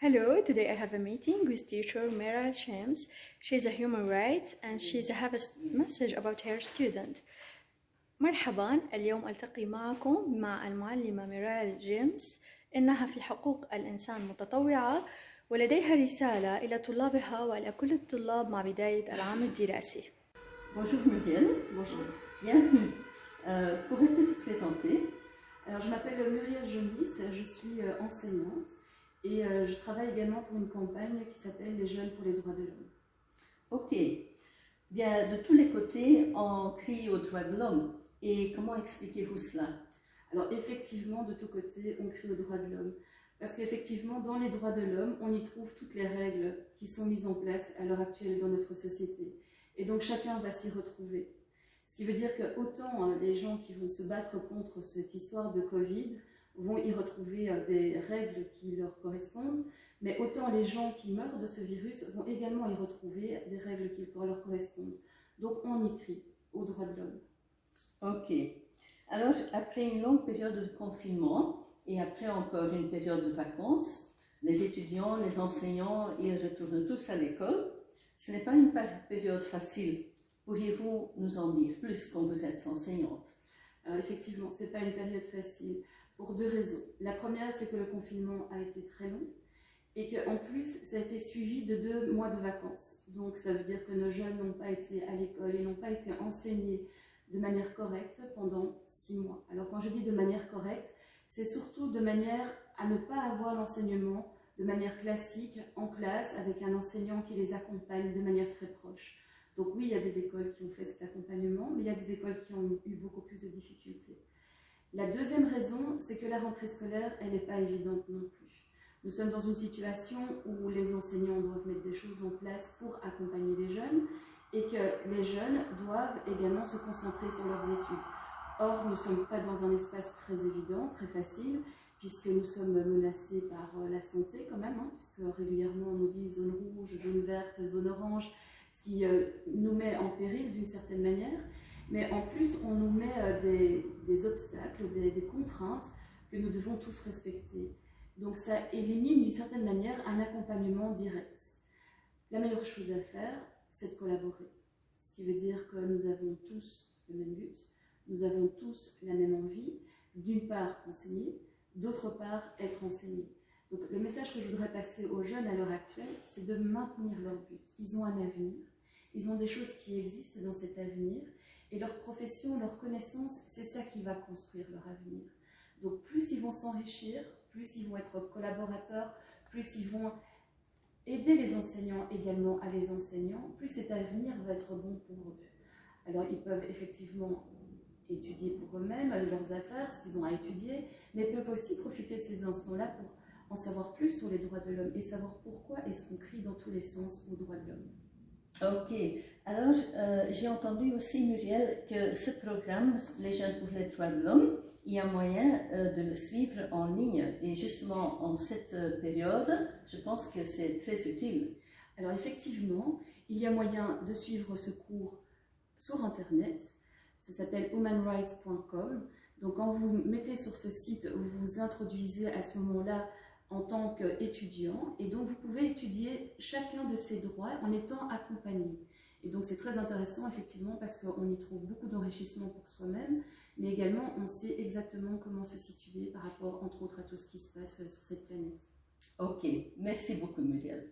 Hello, today I have a meeting with teacher Meral Shams. She's a human rights and she's have a message about her student. مرحبا، اليوم ألتقي معكم مع المعلمة ميرال جيمس. إنها في حقوق الإنسان متطوعة ولديها رسالة إلى طلابها وإلى كل الطلاب مع بداية العام الدراسي. Bonjour Muriel. Bonjour. Bienvenue. Pourrais-tu te présenter? Alors, je m'appelle Muriel Jomis, je suis enseignante et je travaille également pour une campagne qui s'appelle Les Jeunes pour les droits de l'homme. Ok. Bien, de tous les côtés, on crie aux droits de l'homme. Et comment expliquez-vous cela? Alors, effectivement, de tous côtés, on crie aux droits de l'homme. Parce qu'effectivement, dans les droits de l'homme, on y trouve toutes les règles qui sont mises en place à l'heure actuelle dans notre société. Et donc, chacun va s'y retrouver. Ce qui veut dire que autant les gens qui vont se battre contre cette histoire de Covid vont y retrouver des règles qui leur correspondent, mais autant les gens qui meurent de ce virus vont également y retrouver des règles qui leur correspondent. Donc on y crie aux droits de l'homme. Ok. Alors, après une longue période de confinement et après encore une période de vacances, les étudiants, les enseignants, ils retournent tous à l'école. Ce n'est pas une période facile. Pourriez-vous nous en dire plus quand vous êtes enseignante? Alors effectivement, ce n'est pas une période facile pour deux raisons. La première, c'est que le confinement a été très long et qu'en plus, ça a été suivi de 2 mois de vacances. Donc ça veut dire que nos jeunes n'ont pas été à l'école et n'ont pas été enseignés de manière correcte pendant 6 mois. Alors quand je dis de manière correcte, c'est surtout de manière à ne pas avoir l'enseignement de manière classique en classe avec un enseignant qui les accompagne de manière très proche. Donc oui, il y a des écoles qui ont fait cet accompagnement, mais il y a des écoles qui ont eu beaucoup plus de difficultés. La deuxième raison, c'est que la rentrée scolaire, elle n'est pas évidente non plus. Nous sommes dans une situation où les enseignants doivent mettre des choses en place pour accompagner les jeunes et que les jeunes doivent également se concentrer sur leurs études. Or, nous ne sommes pas dans un espace très évident, très facile, puisque nous sommes menacés par la santé quand même, puisque régulièrement on nous dit zone rouge, zone verte, zone orange, ce qui nous met en péril d'une certaine manière. Mais en plus, on nous met des obstacles, des contraintes que nous devons tous respecter. Donc ça élimine d'une certaine manière un accompagnement direct. La meilleure chose à faire, c'est de collaborer. Ce qui veut dire que nous avons tous le même but, nous avons tous la même envie, d'une part enseigner, d'autre part être enseigné. Donc le message que je voudrais passer aux jeunes à l'heure actuelle, c'est de maintenir leur but. Ils ont un avenir, ils ont des choses qui existent dans cet avenir, et leur profession, leur connaissance, c'est ça qui va construire leur avenir. Donc plus ils vont s'enrichir, plus ils vont être collaborateurs, plus ils vont aider les enseignants également à les enseignants, plus cet avenir va être bon pour eux. Alors ils peuvent effectivement étudier pour eux-mêmes leurs affaires, ce qu'ils ont à étudier, mais peuvent aussi profiter de ces instants-là pour en savoir plus sur les droits de l'homme et savoir pourquoi est-ce qu'on crie dans tous les sens aux droits de l'homme. Ok. Alors, j'ai entendu aussi, Muriel, que ce programme, Les Jeunes pour les droits de l'homme, il y a moyen de le suivre en ligne. Et justement, en cette période, je pense que c'est très utile. Alors effectivement, il y a moyen de suivre ce cours sur Internet. Ça s'appelle humanrights.com. Donc quand vous mettez sur ce site, vous vous introduisez à ce moment-là en tant qu'étudiant, et donc vous pouvez étudier chacun de ces droits en étant accompagné. Et donc c'est très intéressant effectivement parce qu'on y trouve beaucoup d'enrichissement pour soi-même, mais également on sait exactement comment se situer par rapport entre autres à tout ce qui se passe sur cette planète. Ok, merci beaucoup Muriel.